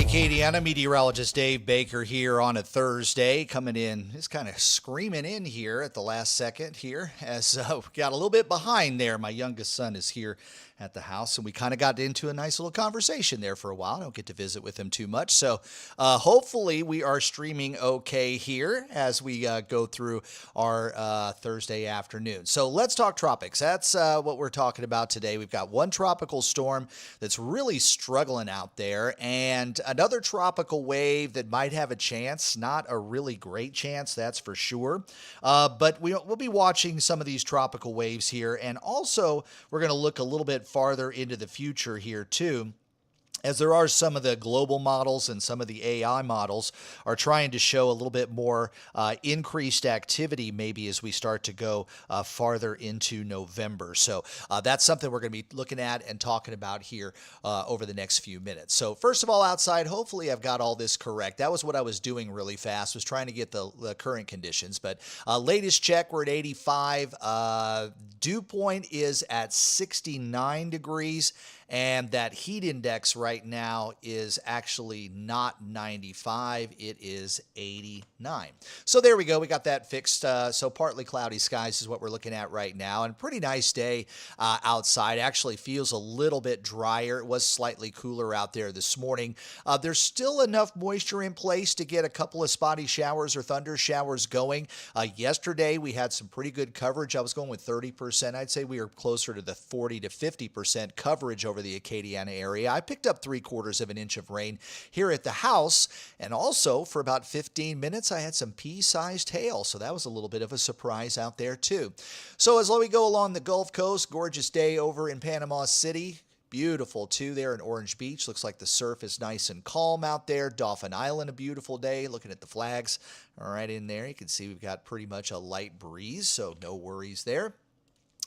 Acadiana, Meteorologist Dave Baker here on a Thursday, coming in, just kind of screaming in here at the last second here as we got a little bit behind there. My youngest son is here at the house, and we kind of got into a nice little conversation there for a while. I don't get to visit with him too much, so hopefully we are streaming okay here as we go through our Thursday afternoon. So let's talk tropics. That's what we're talking about today. We've got one tropical storm that's really struggling out there, and another tropical wave that might have a chance. Not a really great chance, that's for sure. But we'll be watching some of these tropical waves here, and also we're going to look a little bit farther into the future here too, as there are some of the global models and some of the AI models are trying to show a little bit more increased activity maybe as we start to go farther into November. So that's something we're going to be looking at and talking about here over the next few minutes. So first of all, outside, hopefully I've got all this correct. That was what I was doing really fast, was trying to get the current conditions. But latest check, we're at 85. Dew point is at 69 degrees. And that heat index right now is actually not 95, it is 89. So there we go, we got that fixed. So partly cloudy skies is what we're looking at right now, and pretty nice day outside. Actually feels a little bit drier. It was slightly cooler out there this morning. There's still enough moisture in place to get a couple of spotty showers or thunder showers going. Yesterday we had some pretty good coverage. I was going with 30%. I'd say we were closer to the 40 to 50% coverage over the Acadiana area. I picked up 3/4 of an inch of rain here at the house, and also for about 15 minutes I had some pea-sized hail, so that was a little bit of a surprise out there too. So as we go along the Gulf Coast, gorgeous day over in Panama City. Beautiful too there in Orange Beach. Looks like the surf is nice and calm out there. Dauphin Island, a beautiful day. Looking at the flags right in there, you can see we've got pretty much a light breeze, so no worries there.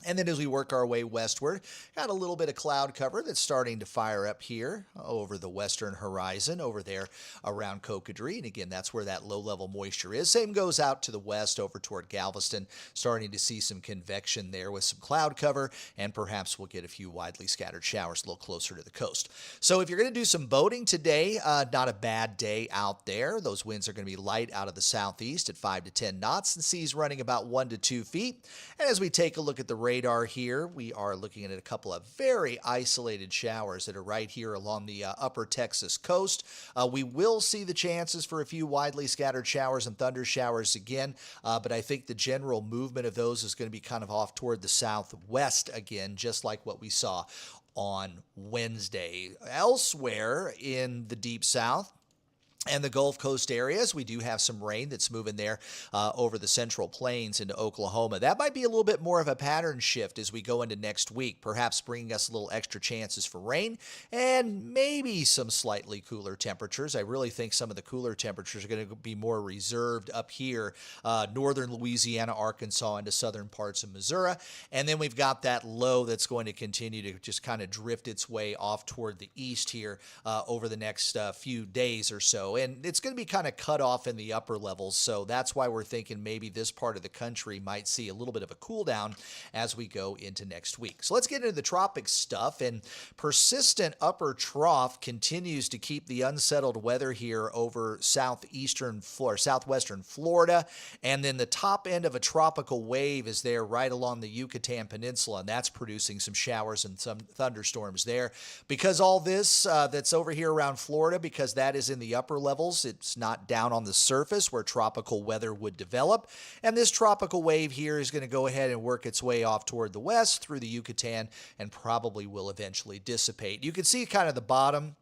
And then as we work our way westward, got a little bit of cloud cover that's starting to fire up here over the western horizon over there around Cocodrie. And again, that's where that low-level moisture is. Same goes out to the west over toward Galveston, starting to see some convection there with some cloud cover, and perhaps we'll get a few widely scattered showers a little closer to the coast. So if you're going to do some boating today, not a bad day out there. Those winds are going to be light out of the southeast at 5 to 10 knots, and seas running about 1 to 2 feet. And as we take a look at the radar here, we are looking at a couple of very isolated showers that are right here along the upper Texas coast. We will see the chances for a few widely scattered showers and thunder showers again, but I think the general movement of those is going to be kind of off toward the southwest again, just like what we saw on Wednesday. Elsewhere in the deep south and the Gulf Coast areas, we do have some rain that's moving there over the Central Plains into Oklahoma. That might be a little bit more of a pattern shift as we go into next week, perhaps bringing us a little extra chances for rain and maybe some slightly cooler temperatures. I really think some of the cooler temperatures are going to be more reserved up here, northern Louisiana, Arkansas, into southern parts of Missouri. And then we've got that low that's going to continue to just kind of drift its way off toward the east here over the next few days or so. And it's going to be kind of cut off in the upper levels, so that's why we're thinking maybe this part of the country might see a little bit of a cool down as we go into next week. So let's get into the tropics stuff. And persistent upper trough continues to keep the unsettled weather here over southwestern Florida, and then the top end of a tropical wave is there right along the Yucatan Peninsula, and that's producing some showers and some thunderstorms there. Because all this that's over here around Florida, because that is in the upper levels, it's not down on the surface where tropical weather would develop. And this tropical wave here is going to go ahead and work its way off toward the west through the Yucatan and probably will eventually dissipate. You can see kind of the bottom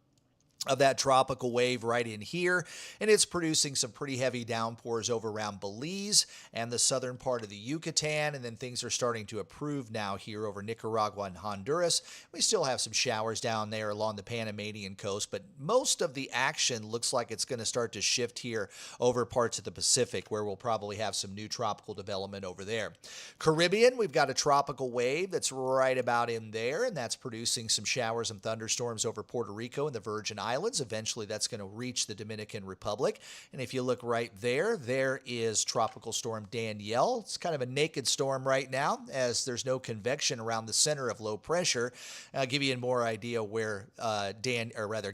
of that tropical wave right in here, and it's producing some pretty heavy downpours over around Belize and the southern part of the Yucatan, and then things are starting to improve now here over Nicaragua and Honduras. We still have some showers down there along the Panamanian coast, but most of the action looks like it's going to start to shift here over parts of the Pacific, where we'll probably have some new tropical development over there. Caribbean, we've got a tropical wave that's right about in there, and that's producing some showers and thunderstorms over Puerto Rico and the Virgin Islands. Islands. Eventually, that's going to reach the Dominican Republic. And if you look right there, there is Tropical Storm Danielle. It's kind of a naked storm right now, as there's no convection around the center of low pressure. I'll give you more idea where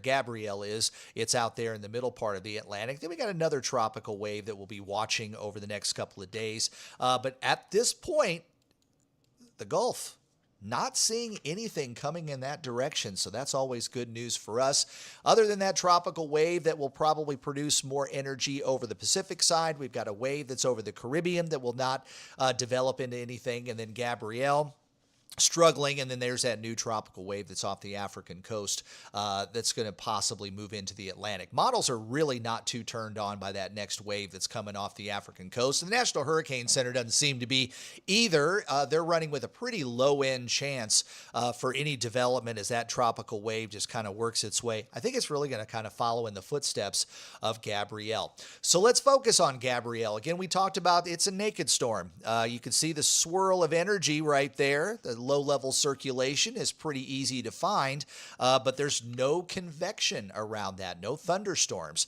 Gabrielle is. It's out there in the middle part of the Atlantic. Then we got another tropical wave that we'll be watching over the next couple of days. But at this point, the Gulf, not seeing anything coming in that direction, so that's always good news for us. Other than that tropical wave that will probably produce more energy over the Pacific side, we've got a wave that's over the Caribbean that will not develop into anything, and then Gabrielle struggling, and then there's that new tropical wave that's off the African coast that's going to possibly move into the Atlantic. Models are really not too turned on by that next wave that's coming off the African coast. And the National Hurricane Center doesn't seem to be either. They're running with a pretty low-end chance for any development as that tropical wave just kind of works its way. I think it's really going to kind of follow in the footsteps of Gabrielle. So let's focus on Gabrielle. Again, we talked about it's a naked storm. You can see the swirl of energy right there. The low-level circulation is pretty easy to find, but there's no convection around that, no thunderstorms.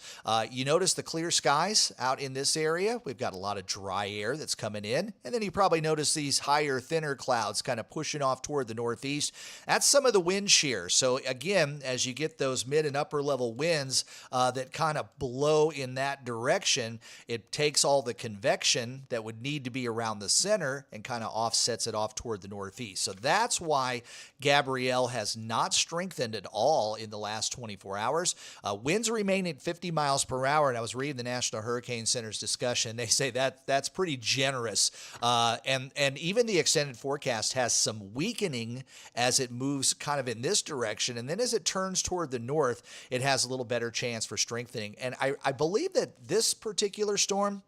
You notice the clear skies out in this area. We've got a lot of dry air that's coming in, and then you probably notice these higher, thinner clouds kind of pushing off toward the northeast. That's some of the wind shear. So again, as you get those mid and upper level winds that kind of blow in that direction, it takes all the convection that would need to be around the center and kind of offsets it off toward the northeast. So that's why Gabrielle has not strengthened at all in the last 24 hours. Winds remain at 50 miles per hour, and I was reading the National Hurricane Center's discussion. They say that's pretty generous. And even the extended forecast has some weakening as it moves kind of in this direction, and then as it turns toward the north, it has a little better chance for strengthening. And I believe that this particular storm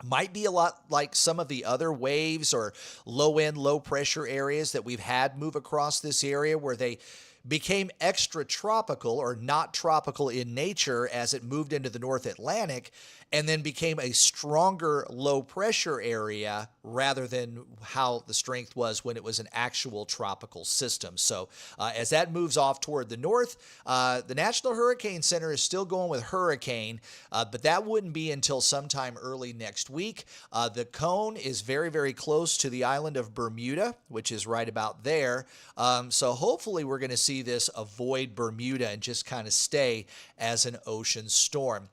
might be a lot like some of the other waves or low-end, low-pressure areas that we've had move across this area, where they became extra tropical or not tropical in nature as it moved into the North Atlantic, and then became a stronger low-pressure area rather than how the strength was when it was an actual tropical system. So as that moves off toward the north, the National Hurricane Center is still going with hurricane, but that wouldn't be until sometime early next week. The cone is very, very close to the island of Bermuda, which is right about there. So hopefully we're going to see this avoid Bermuda and just kind of stay as an ocean storm.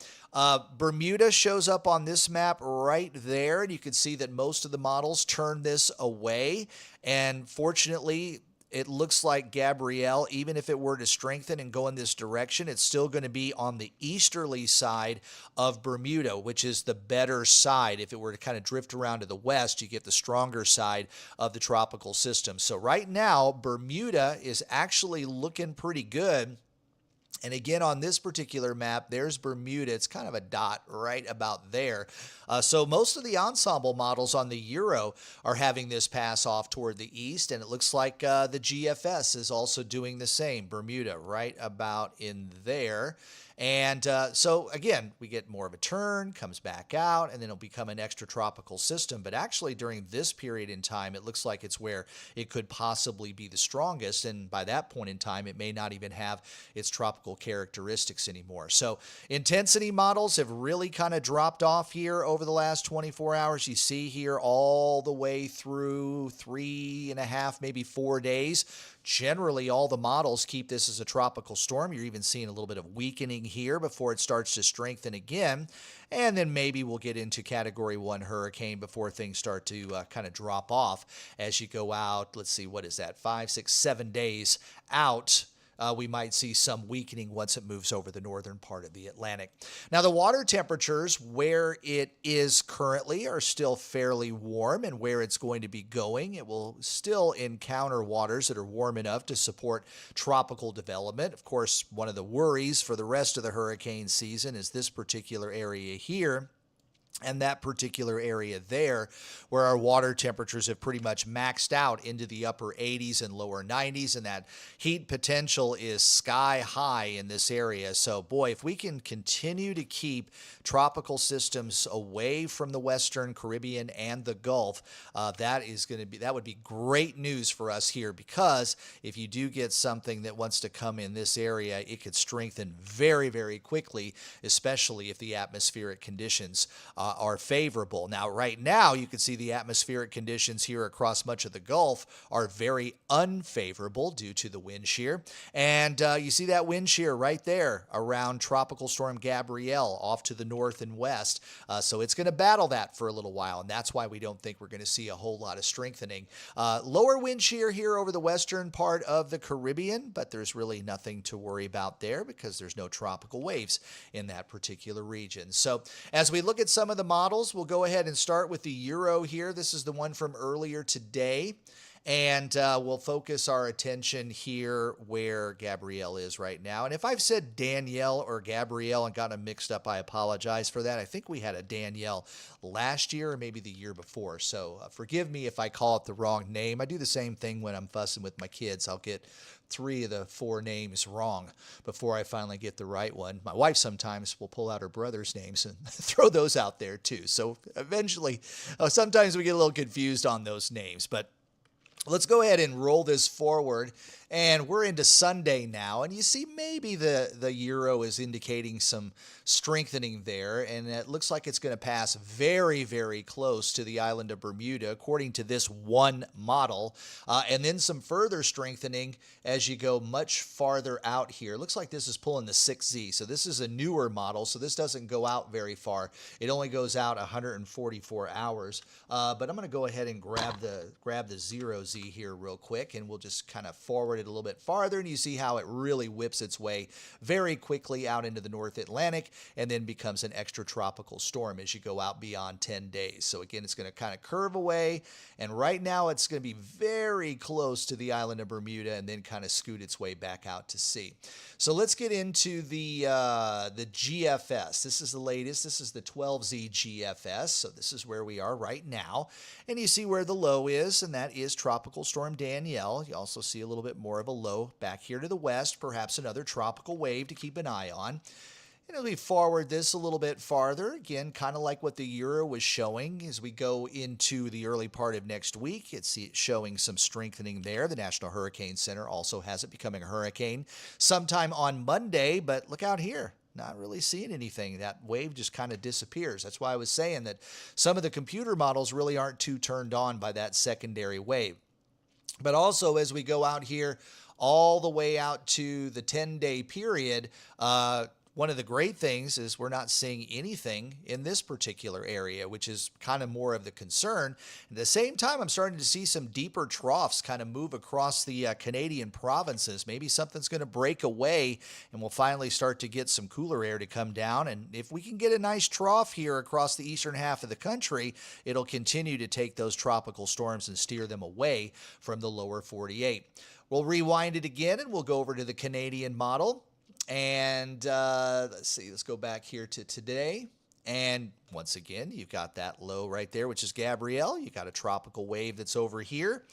Bermuda shows up on this map right there, and you can see that most of the models turn this away. And fortunately, it looks like Gabrielle, even if it were to strengthen and go in this direction, it's still going to be on the easterly side of Bermuda, which is the better side. If it were to kind of drift around to the west, you get the stronger side of the tropical system. So right now, Bermuda is actually looking pretty good. And again, on this particular map, there's Bermuda. It's kind of a dot right about there. So most of the ensemble models on the Euro are having this pass off toward the east, and it looks like the GFS is also doing the same. Bermuda right about in there. And so, again, we get more of a turn, comes back out, and then it'll become an extratropical system. But actually, during this period in time, it looks like it's where it could possibly be the strongest. And by that point in time, it may not even have its tropical characteristics anymore. So intensity models have really kind of dropped off here over the last 24 hours. You see here all the way through 3.5, maybe 4 days. Generally, all the models keep this as a tropical storm. You're even seeing a little bit of weakening here before it starts to strengthen again. And then maybe we'll get into Category 1 hurricane before things start to kind of drop off as you go out. Let's see, what is that? 5, 6, 7 days out. We might see some weakening once it moves over the northern part of the Atlantic. Now, the water temperatures where it is currently are still fairly warm, and where it's going to be going, it will still encounter waters that are warm enough to support tropical development. Of course, one of the worries for the rest of the hurricane season is this particular area here. And that particular area there, where our water temperatures have pretty much maxed out into the upper 80s and lower 90s, and that heat potential is sky high in this area. So, boy, if we can continue to keep tropical systems away from the Western Caribbean and the Gulf, that would be great news for us here, because if you do get something that wants to come in this area, it could strengthen very, very quickly, especially if the atmospheric conditions are favorable. Now, right now, you can see the atmospheric conditions here across much of the Gulf are very unfavorable due to the wind shear. And you see that wind shear right there around Tropical Storm Gabrielle off to the north and west. So it's going to battle that for a little while, and that's why we don't think we're going to see a whole lot of strengthening. Lower wind shear here over the western part of the Caribbean, but there's really nothing to worry about there because there's no tropical waves in that particular region. So as we look at some of the models, we'll go ahead and start with the Euro here. This is the one from earlier today. And we'll focus our attention here where Gabrielle is right now. And if I've said Danielle or Gabrielle and gotten them mixed up, I apologize for that. I think we had a Danielle last year or maybe the year before. So forgive me if I call it the wrong name. I do the same thing when I'm fussing with my kids. I'll get 3 of the 4 names wrong before I finally get the right one. My wife sometimes will pull out her brother's names and throw those out there too. So eventually, sometimes we get a little confused on those names. But let's go ahead and roll this forward, and we're into Sunday now, and you see maybe the Euro is indicating some strengthening there, and it looks like it's going to pass very, very close to the island of Bermuda, according to this one model, and then some further strengthening as you go much farther out here. It looks like this is pulling the 6Z, so this is a newer model, so this doesn't go out very far. It only goes out 144 hours, but I'm going to go ahead and grab the 0Z here real quick, and we'll just kind of forward it a little bit farther, and you see how it really whips its way very quickly out into the North Atlantic and then becomes an extratropical storm as you go out beyond 10 days. So again, it's going to kind of curve away, and right now it's going to be very close to the island of Bermuda and then kind of scoot its way back out to sea. So let's get into the GFS. This is the latest. This is the 12Z GFS. So this is where we are right now. And you see where the low is, and that is Tropical Storm Danielle. You also see a little bit more of a low back here to the west, perhaps another tropical wave to keep an eye on. And as we forward this a little bit farther, again, kind of like what the Euro was showing as we go into the early part of next week, it's showing some strengthening there. The National Hurricane Center also has it becoming a hurricane sometime on Monday, but look out here. Not really seeing anything. That wave just kind of disappears. That's why I was saying that some of the computer models really aren't too turned on by that secondary wave. But also as we go out here all the way out to the 10-day period, one of the great things is we're not seeing anything in this particular area, which is kind of more of the concern. At the same time, I'm starting to see some deeper troughs kind of move across the Canadian provinces. Maybe something's going to break away and we'll finally start to get some cooler air to come down. And if we can get a nice trough here across the eastern half of the country, it'll continue to take those tropical storms and steer them away from the lower 48. We'll rewind it again and we'll go over to the Canadian model. And let's see, let's go back here to today. And once again, you've got that low right there, which is Gabrielle. You've got a tropical wave that's over here.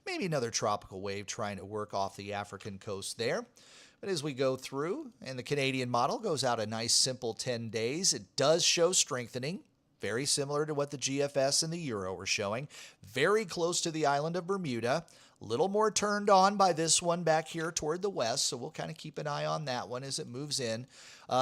Maybe another tropical wave trying to work off the African coast there. But as we go through, and the Canadian model goes out a nice simple 10 days, it does show strengthening. Very similar to what the GFS and the Euro were showing. Very close to the island of Bermuda. A little more turned on by this one back here toward the west, so we'll kind of keep an eye on that one as it moves in.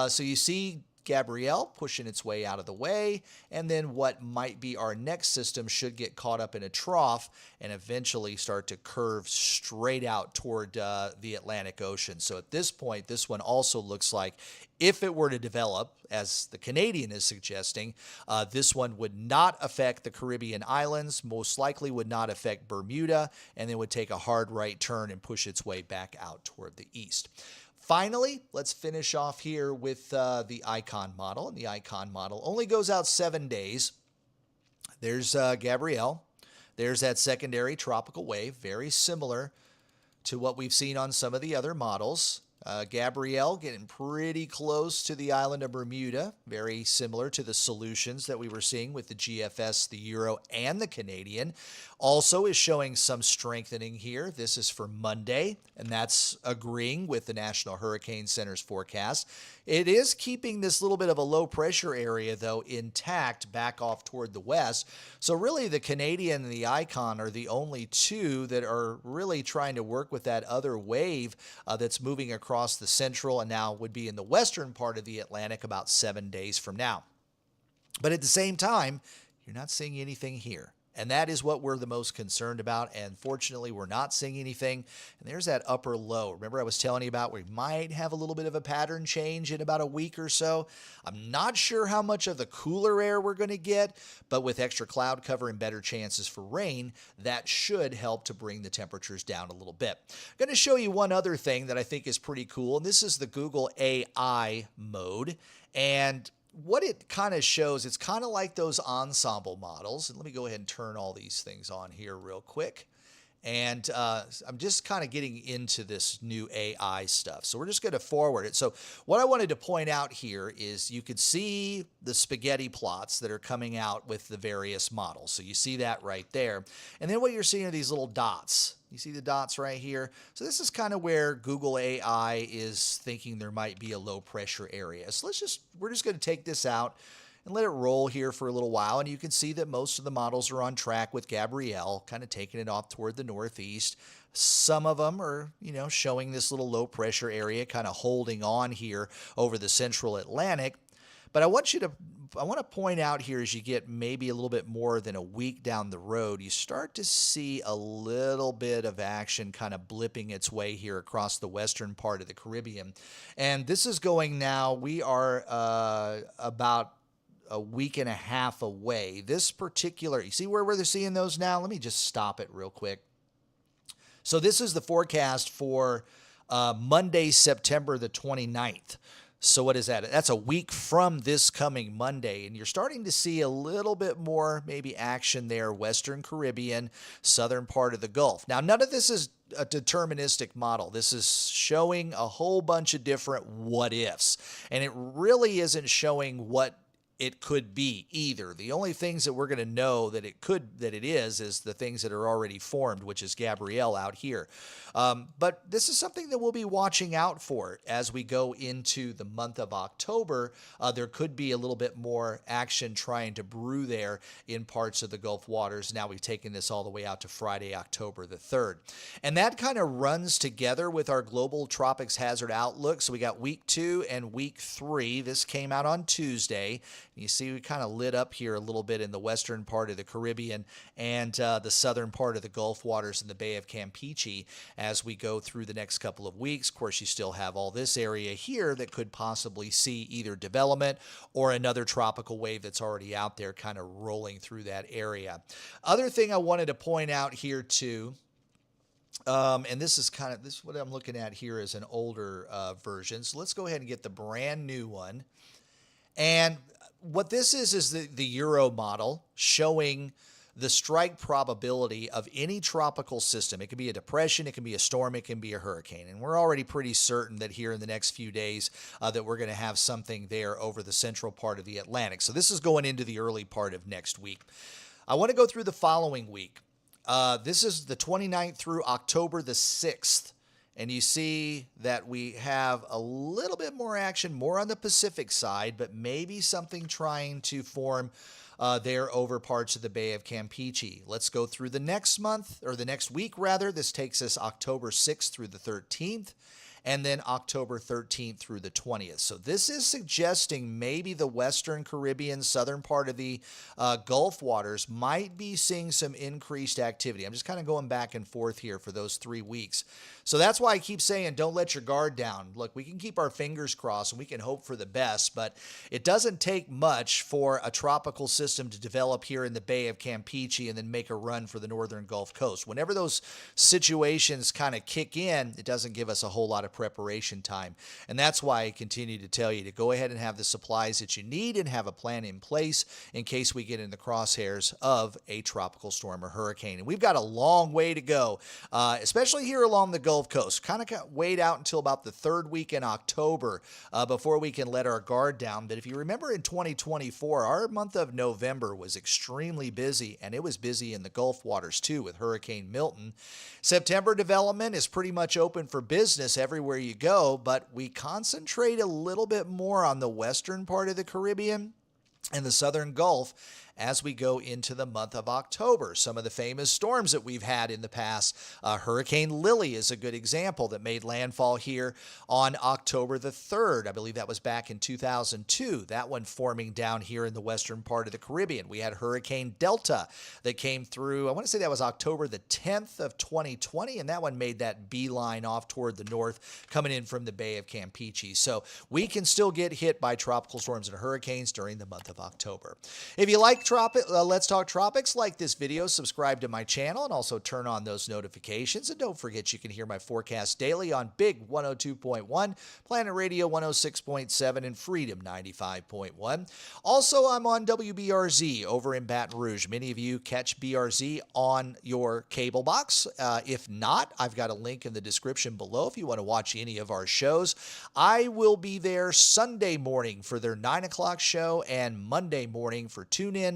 So you see Gabrielle pushing its way out of the way, and then what might be our next system should get caught up in a trough and eventually start to curve straight out toward the Atlantic Ocean. So at this point, this one also looks like if it were to develop, as the Canadian is suggesting, this one would not affect the Caribbean islands, most likely would not affect Bermuda, and then would take a hard right turn and push its way back out toward the east. Finally, let's finish off here with the Icon model. And the Icon model only goes out 7 days. There's Gabrielle. There's that secondary tropical wave, very similar to what we've seen on some of the other models. Gabrielle getting pretty close to the island of Bermuda, very similar to the solutions that we were seeing with the GFS, the Euro, and the Canadian. Also is showing some strengthening here. This is for Monday, and that's agreeing with the National Hurricane Center's forecast. It is keeping this little bit of a low pressure area, though, intact back off toward the west. So really the Canadian and the Icon are the only two that are really trying to work with that other wave that's moving across the central and now would be in the western part of the Atlantic about 7 days from now. But at the same time, you're not seeing anything here. And that is what we're the most concerned about. And fortunately, we're not seeing anything. And there's that upper low. Remember I was telling you about we might have a little bit of a pattern change in about a week or so. I'm not sure how much of the cooler air we're going to get, but with extra cloud cover and better chances for rain, that should help to bring the temperatures down a little bit. I'm going to show you one other thing that I think is pretty cool. And this is the Google AI mode. And what it kind of shows, it's kind of like those ensemble models. And let me go ahead and turn all these things on here real quick. And I'm just kind of getting into this new AI stuff. So we're just going to forward it. So what I wanted to point out here is you could see the spaghetti plots that are coming out with the various models. So you see that right there. And then what you're seeing are these little dots. You see the dots right here? So this is kind of where Google AI is thinking there might be a low pressure area. So we're just going to take this out and let it roll here for a little while. And you can see that most of the models are on track with Gabrielle, kind of taking it off toward the northeast. Some of them are, showing this little low pressure area kind of holding on here over the central Atlantic. But I want to point out here as you get maybe a little bit more than a week down the road, you start to see a little bit of action kind of blipping its way here across the western part of the Caribbean. And this is going now, we are about a week and a half away. This particular, you see where they're seeing those now? Let me just stop it real quick. So this is the forecast for Monday, September the 29th. So what is that? That's a week from this coming Monday. And you're starting to see a little bit more maybe action there, Western Caribbean, southern part of the Gulf. Now, none of this is a deterministic model. This is showing a whole bunch of different what ifs. And it really isn't showing what it could be either. The only things that we're going to know that it is the things that are already formed, which is Gabrielle out here. But this is something that we'll be watching out for as we go into the month of October. There could be a little bit more action trying to brew there in parts of the Gulf waters. Now we've taken this all the way out to Friday, October the 3rd. And that kind of runs together with our global tropics hazard outlook. So we got week 2 and week 3. This came out on Tuesday. You see we kind of lit up here a little bit in the western part of the Caribbean and the southern part of the Gulf waters in the Bay of Campeche as we go through the next couple of weeks. Of course, you still have all this area here that could possibly see either development or another tropical wave that's already out there kind of rolling through that area. Other thing I wanted to point out here too, and this is what I'm looking at here is an older version. So let's go ahead and get the brand new one. And what this is the Euro model showing the strike probability of any tropical system. It can be a depression, it can be a storm, it can be a hurricane. And we're already pretty certain that here in the next few days that we're going to have something there over the central part of the Atlantic. So this is going into the early part of next week. I want to go through the following week. This is the 29th through October the 6th. And you see that we have a little bit more action, more on the Pacific side, but maybe something trying to form there over parts of the Bay of Campeche. Let's go through the next month, or the next week rather. This takes us October 6th through the 13th. And then October 13th through the 20th. So this is suggesting maybe the Western Caribbean, southern part of the Gulf waters might be seeing some increased activity. I'm just kind of going back and forth here for those 3 weeks. So that's why I keep saying don't let your guard down. Look, we can keep our fingers crossed and we can hope for the best, but it doesn't take much for a tropical system to develop here in the Bay of Campeche and then make a run for the northern Gulf Coast. Whenever those situations kind of kick in, it doesn't give us a whole lot of of preparation time. And that's why I continue to tell you to go ahead and have the supplies that you need and have a plan in place in case we get in the crosshairs of a tropical storm or hurricane. And we've got a long way to go, especially here along the Gulf Coast. Kind of wait out until about the third week in October before we can let our guard down. But if you remember in 2024, our month of November was extremely busy, and it was busy in the Gulf waters too with Hurricane Milton. September development is pretty much open for business everywhere you go, but we concentrate a little bit more on the western part of the Caribbean and the southern Gulf as we go into the month of October. Some of the famous storms that we've had in the past, Hurricane Lily is a good example that made landfall here on October the 3rd. I believe that was back in 2002. That one forming down here in the western part of the Caribbean. We had Hurricane Delta that came through, I want to say that was October the 10th of 2020, and that one made that beeline off toward the north, coming in from the Bay of Campeche. So we can still get hit by tropical storms and hurricanes during the month of October. If you like Let's Talk Tropics, like this video, subscribe to my channel, and also turn on those notifications. And don't forget you can hear my forecast daily on Big 102.1, Planet Radio 106.7, and Freedom 95.1. Also, I'm on WBRZ over in Baton Rouge. Many of you catch BRZ on your cable box. If not, I've got a link in the description below if you want to watch any of our shows. I will be there Sunday morning for their 9 o'clock show and Monday morning for Tune In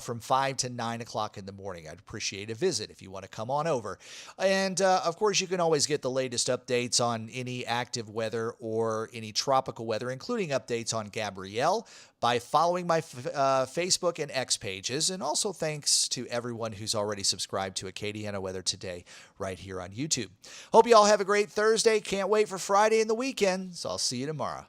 from 5 to 9 o'clock in the morning. I'd appreciate a visit if you want to come on over. And of course, you can always get the latest updates on any active weather or any tropical weather, including updates on Gabrielle, by following my Facebook and X pages. And also thanks to everyone who's already subscribed to Acadiana Weather Today right here on YouTube. Hope you all have a great Thursday. Can't wait for Friday and the weekend, so I'll see you tomorrow.